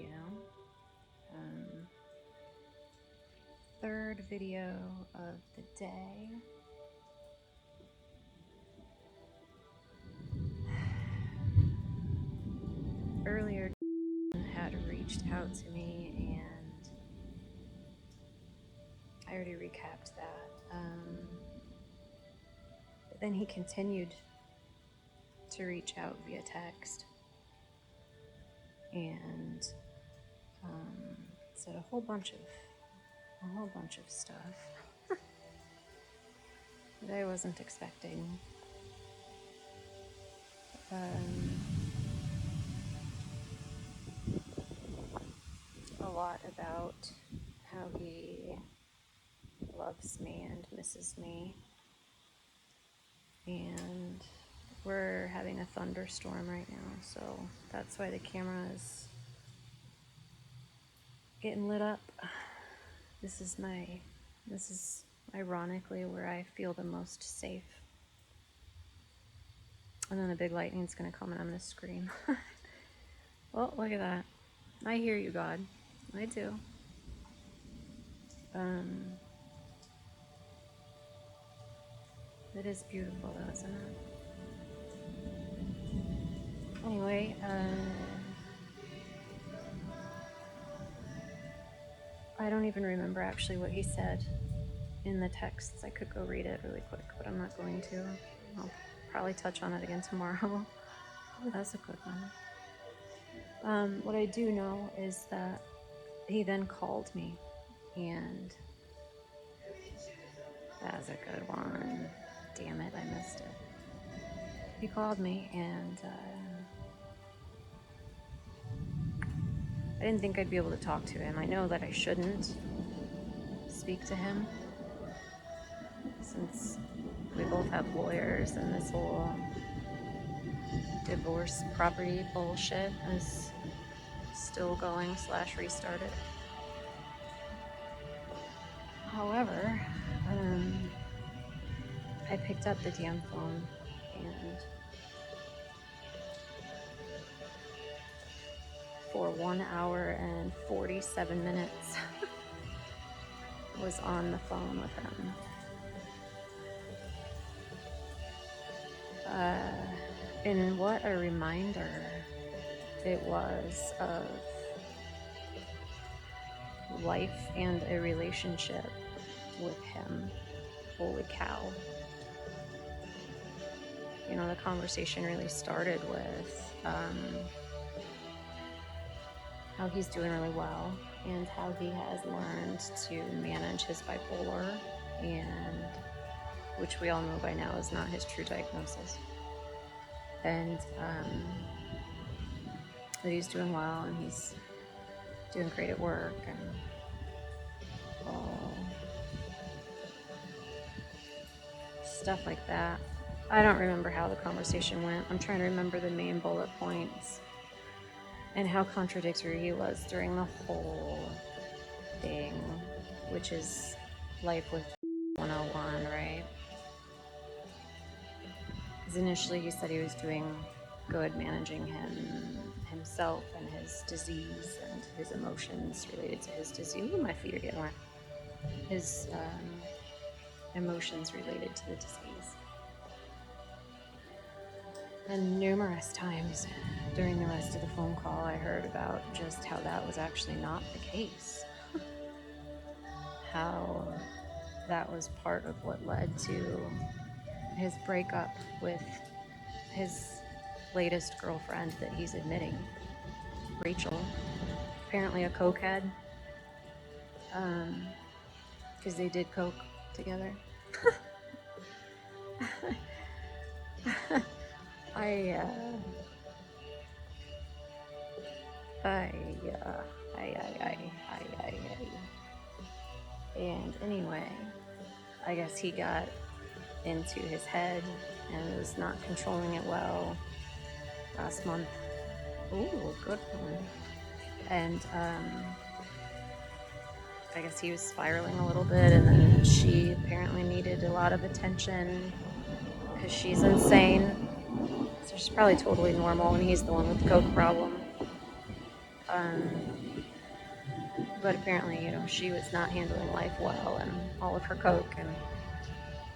video. Third video of the day. Earlier had reached out to me and I already recapped that. But then he continued to reach out via text and said a whole bunch of stuff that I wasn't expecting. A lot about how he loves me and misses me, and we're having a thunderstorm right now, so that's why the camera is getting lit up. This is ironically where I feel the most safe. And then a big lightning's gonna come and I'm gonna scream. Well, look at that. I hear you, God. I do. It is beautiful though, isn't it? Anyway, I don't even remember actually what he said in the texts. I could go read it really quick, but I'm not going to. I'll probably touch on it again tomorrow. Oh, that's a good one. What I do know is that he then called me, and that's a good one. Damn it, I missed it. He called me, and I didn't think I'd be able to talk to him. I know that I shouldn't speak to him, since we both have lawyers and this whole divorce property bullshit is still going / restarted. However, I picked up the damn phone and for 1 hour and 47 minutes was on the phone with him. And what a reminder it was of life and a relationship with him. Holy cow. You know, the conversation really started with how he's doing really well and how he has learned to manage his bipolar, and which we all know by now is not his true diagnosis. And that he's doing well and he's doing great at work and all stuff like that. I don't remember how the conversation went. I'm trying to remember the main bullet points and how contradictory he was during the whole thing, which is life with 101, right? Because initially he said he was doing good managing himself and his disease and his emotions related to his disease. Ooh, my feet are getting wet. His emotions related to the disease. And numerous times during the rest of the phone call, I heard about just how that was actually not the case. How that was part of what led to his breakup with his latest girlfriend that he's admitting, Rachel, apparently a cokehead, because they did coke together. And anyway, I guess he got into his head and was not controlling it well last month. Ooh, good one. And I guess he was spiraling a little bit, and then she apparently needed a lot of attention because she's insane. So she's probably totally normal, and he's the one with the coke problem. But apparently, she was not handling life well, and all of her coke, and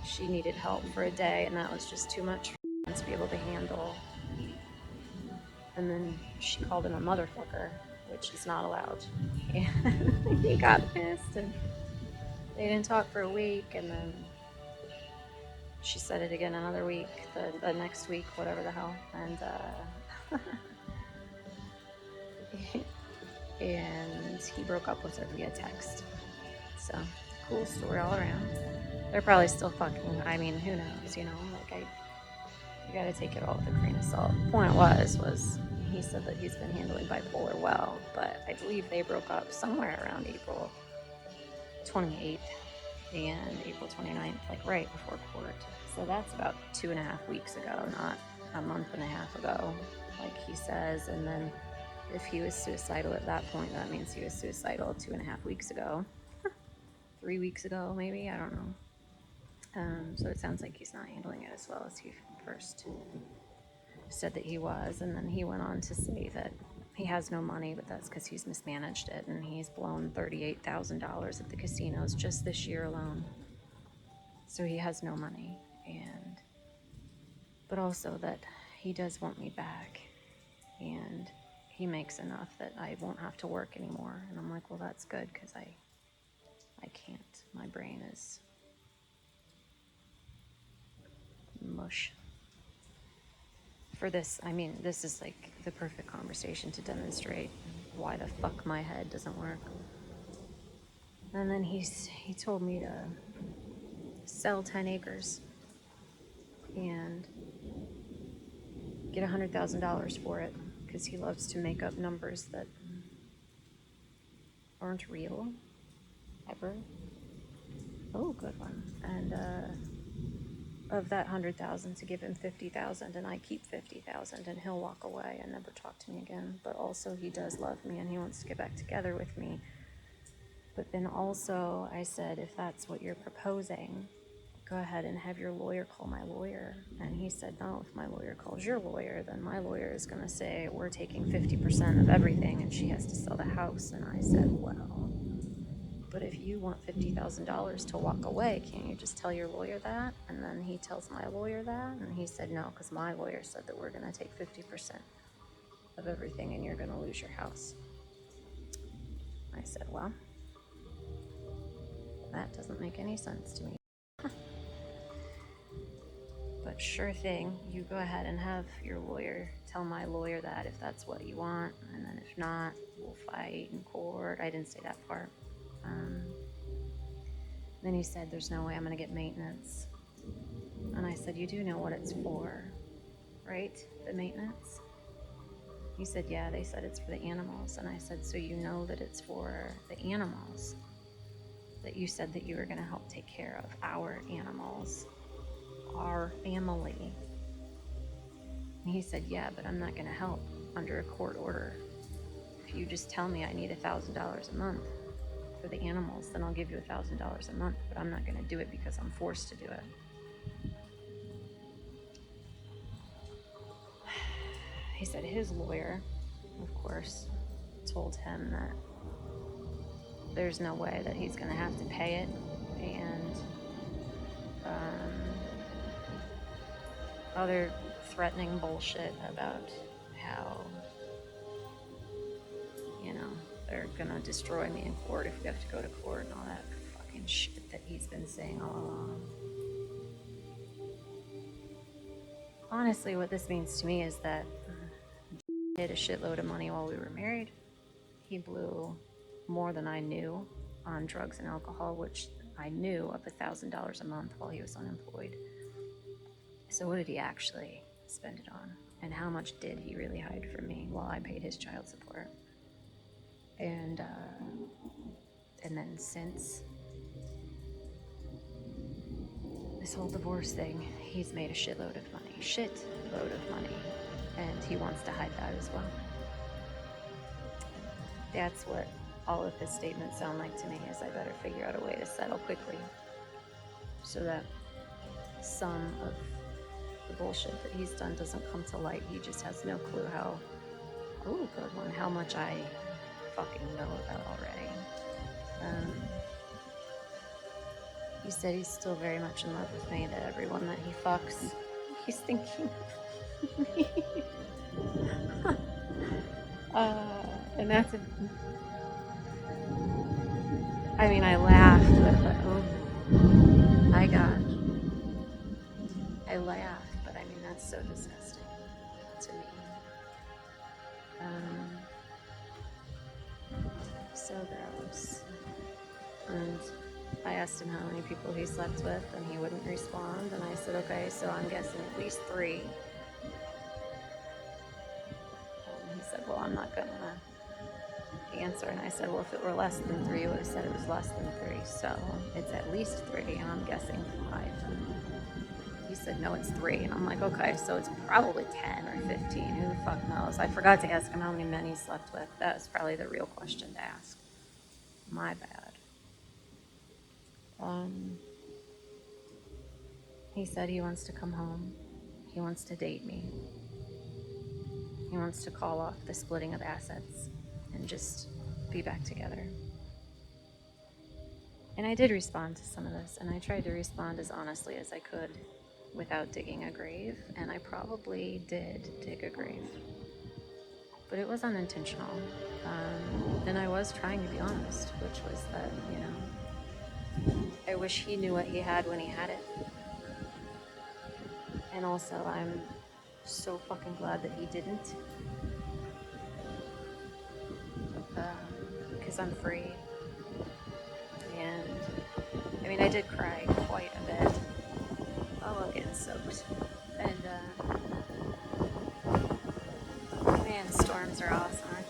she needed help for a day, and that was just too much for him to be able to handle. And then she called him a motherfucker, which is not allowed. And he got pissed, and they didn't talk for a week, and then she said it again another week, the next week, whatever the hell, and and he broke up with her via text. So, cool story all around. They're probably still fucking. I mean, who knows? You gotta take it all with a grain of salt. The point was he said that he's been handling bipolar well, but I believe they broke up somewhere around April 28th and April 29th, like right before court. So that's about 2.5 weeks ago, not a month and a half ago, like he says. And then if he was suicidal at that point, that means he was suicidal 2.5 weeks ago. 3 weeks ago, maybe, I don't know. So it sounds like he's not handling it as well as he first said that he was. And then he went on to say that he has no money, but that's because he's mismanaged it, and he's blown $38,000 at the casinos just this year alone. So he has no money, but also that he does want me back, and he makes enough that I won't have to work anymore. And I'm like, well, that's good, because I can't. My brain is mush. For this, I mean, this is like the perfect conversation to demonstrate why the fuck my head doesn't work. And then he told me to sell 10 acres and get $100,000 for it, because he loves to make up numbers that aren't real, ever. Oh, good one. And of that 100,000, to give him 50,000, and I keep 50,000, and he'll walk away and never talk to me again. But also, he does love me, and he wants to get back together with me. But then also, I said, if that's what you're proposing, go ahead and have your lawyer call my lawyer. And he said, no, if my lawyer calls your lawyer, then my lawyer is going to say, we're taking 50% of everything, and she has to sell the house. And I said, well, but if you want $50,000 to walk away, can't you just tell your lawyer that? And then he tells my lawyer that, and he said, no, because my lawyer said that we're going to take 50% of everything, and you're going to lose your house. I said, well, that doesn't make any sense to me. But sure thing, you go ahead and have your lawyer tell my lawyer that, if that's what you want, and then if not, we'll fight in court. I didn't say that part. Then he said, there's no way I'm going to get maintenance. And I said, you do know what it's for, right? The maintenance? He said, yeah, they said it's for the animals. And I said, so you know that it's for the animals, that you said that you were going to help take care of our animals, our family. And he said, yeah, but I'm not going to help under a court order. If you just tell me I need $1,000 a month for the animals, then I'll give you $1,000 a month, but I'm not going to do it because I'm forced to do it. He said his lawyer, of course, told him that there's no way that he's going to have to pay it, and other threatening bullshit about how, they're going to destroy me in court if we have to go to court, and all that fucking shit that he's been saying all along. Honestly, what this means to me is that he hid a shitload of money while we were married. He blew more than I knew on drugs and alcohol, which I knew of $1,000 a month while he was unemployed. So what did he actually spend it on? And how much did he really hide from me while I paid his child support? And then since this whole divorce thing, he's made a shitload of money, and he wants to hide that as well. That's what all of his statements sound like to me, is I better figure out a way to settle quickly so that some of the bullshit that he's done doesn't come to light. He just has no clue how much I fucking know about already. He said he's still very much in love with me, that everyone that he fucks, he's thinking of me. And that's I mean, I laughed, but oh my gosh. I laughed, but I mean, that's so disgusting to me. So gross. And I asked him how many people he slept with, and he wouldn't respond. And I said, okay, so I'm guessing at least 3. And he said, well, I'm not going to answer. And I said, well, if it were less than 3, you would have said it was less than 3. So it's at least 3, and I'm guessing 5. He said, no, it's 3. And I'm like, okay, so it's probably 10 or 15. Who the fuck knows? I forgot to ask him how many men he slept with. That was probably the real question to ask. My bad. He said he wants to come home. He wants to date me. He wants to call off the splitting of assets and just be back together. And I did respond to some of this, and I tried to respond as honestly as I could without digging a grave, and I probably did dig a grave. But it was unintentional. And I was trying to be honest, which was that, I wish he knew what he had when he had it. And also, I'm so fucking glad that he didn't. Because I'm free. And, I mean, I did cry quite a bit. Oh, I'm getting soaked. And, man, storms are awesome, aren't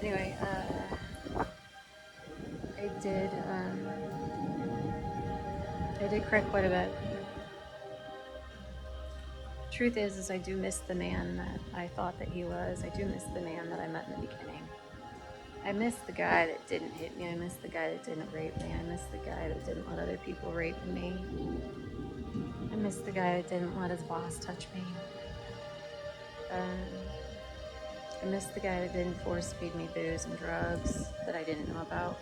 they? Anyway, I did cry quite a bit. Truth is I do miss the man that I thought that he was. I do miss the man that I met in the beginning. I miss the guy that didn't hit me. I miss the guy that didn't rape me. I miss the guy that didn't let other people rape me. I miss the guy that didn't let his boss touch me. I miss the guy that didn't force feed me booze and drugs that I didn't know about.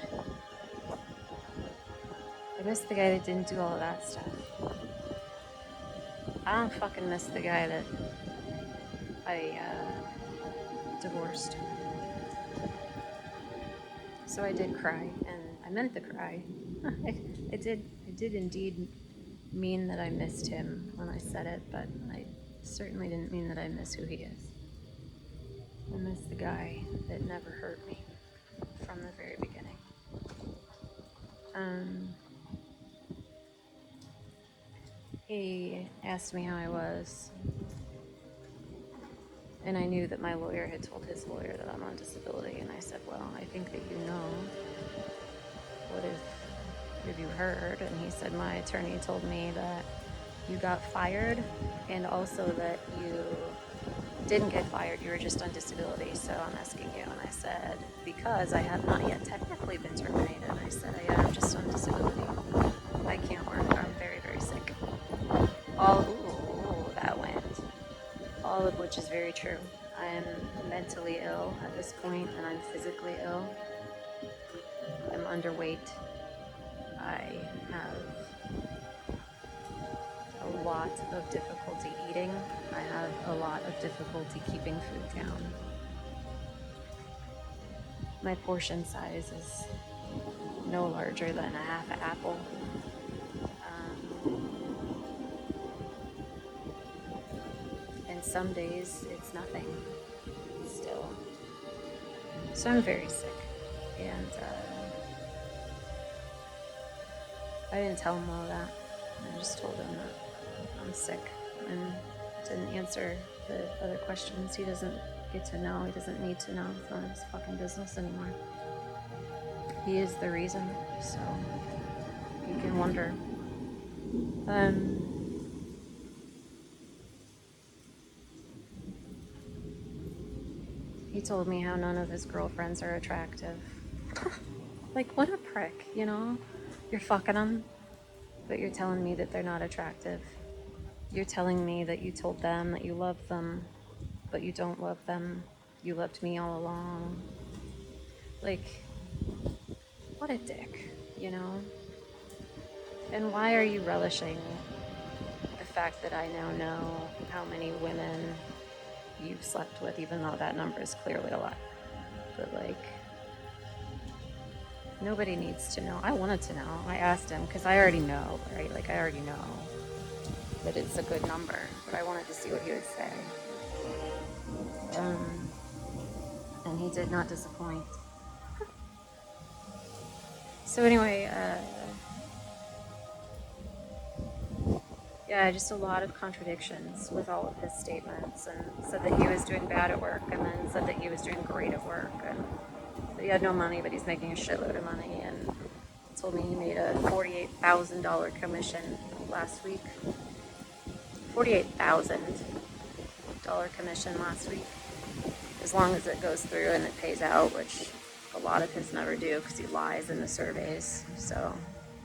I miss the guy that didn't do all of that stuff. I don't fucking miss the guy that I divorced. So I did cry, and I meant to cry. I did indeed mean that I missed him when I said it, but I certainly didn't mean that I miss who he is. I miss the guy that never hurt me from the very beginning. He asked me how I was, and I knew that my lawyer had told his lawyer that I'm on disability, and I said, well, I think that you know. What have you heard? And he said, my attorney told me that you got fired, and also that you didn't get fired, you were just on disability, so I'm asking you. And I said, because I have not yet technically been terminated. And I said, I'm just on disability. I can't work, I'm very, very sick. That went. All of which is very true. I am mentally ill at this point, and I'm physically ill. I'm underweight. I have a lot of difficulty eating. I have a lot of difficulty keeping food down. My portion size is no larger than a half an apple. And some days it's nothing still. So I'm very sick. And I didn't tell him all that. I just told him that I'm sick and didn't answer the other questions. He doesn't get to know. He doesn't need to know. It's not his fucking business anymore. He is the reason, so you can wonder. He told me how none of his girlfriends are attractive. Like, what a prick, you know? You're fucking them, but you're telling me that they're not attractive. You're telling me that you told them that you love them, but you don't love them. You loved me all along. Like, what a dick, you know? And why are you relishing the fact that I now know how many women you've slept with, even though that number is clearly a lot? But, like, nobody needs to know. I wanted to know. I asked him because I already know, right? Like, I already know that it's a good number, but I wanted to see what he would say. And he did not disappoint. So anyway, yeah, just a lot of contradictions with all of his statements, and said that he was doing bad at work, and then said that he was doing great at work, and that he had no money, but he's making a shitload of money, and told me he made a $48,000 commission last week. $48,000 commission last week, as long as it goes through and it pays out, which a lot of his never do because he lies in the surveys, so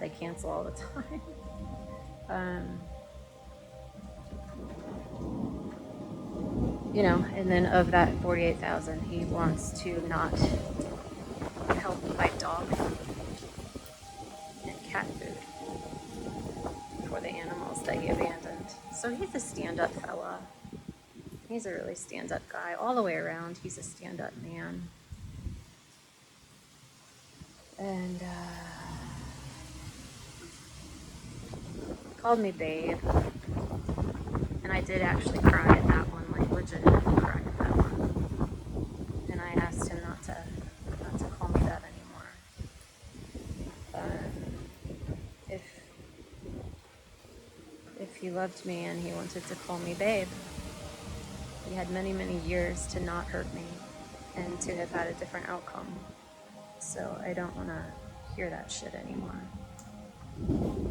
they cancel all the time. You know, and then of that 48,000, he wants to not help buy dog food and cat food for the animals that he abandoned. So he's a stand-up fella. He's a really stand-up guy all the way around. He's a stand-up man. And called me babe. And I did actually cry at that one, like legitimately cry at that one. And I asked him not to call me that anymore. If he loved me and he wanted to call me babe, he had many, many years to not hurt me and to have had a different outcome. So I don't want to hear that shit anymore.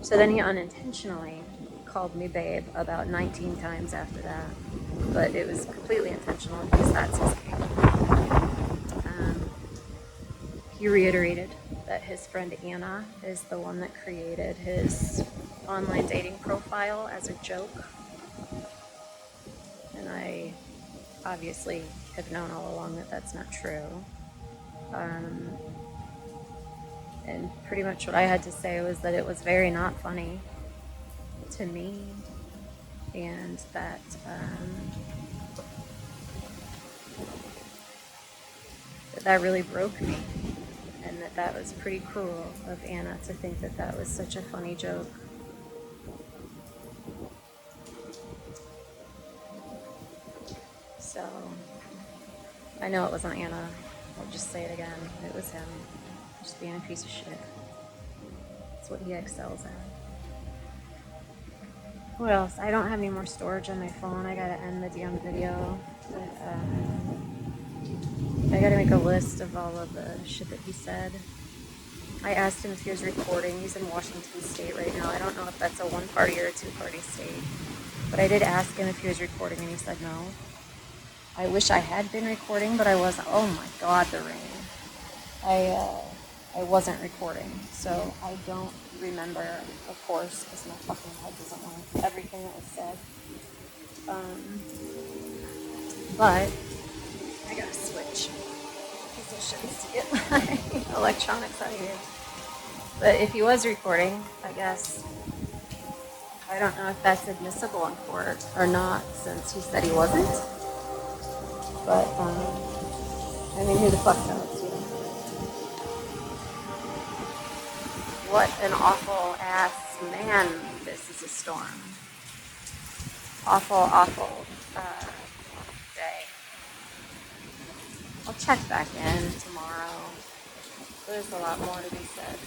So then he unintentionally called me babe about 19 times after that. But it was completely intentional because that's his game. He reiterated that his friend Anna is the one that created his online dating profile as a joke. And I obviously have known all along that that's not true. And pretty much what I had to say was that it was very not funny to me, and that that really broke me, and that was pretty cruel of Anna to think that that was such a funny joke. So I know it wasn't Anna. I'll just say it again. It was him, just being a piece of shit. That's what he excels at. What else? I don't have any more storage on my phone. I gotta end the damn video. But, I gotta make a list of all of the shit that he said. I asked him if he was recording. He's in Washington State right now. I don't know if that's a one-party or a two-party state. But I did ask him if he was recording, and he said no. I wish I had been recording, but I wasn't. Oh my God, the rain. I wasn't recording, so I don't remember, of course, because my fucking head doesn't want everything that was said. But I gotta switch positions to get my electronics out of here. But if he was recording, I guess, I don't know if that's admissible in court or not, since he said he wasn't. But, I mean, who the fuck knows, you know? What an awful ass man. This is a storm. Awful, awful day. I'll check back in tomorrow. There's a lot more to be said.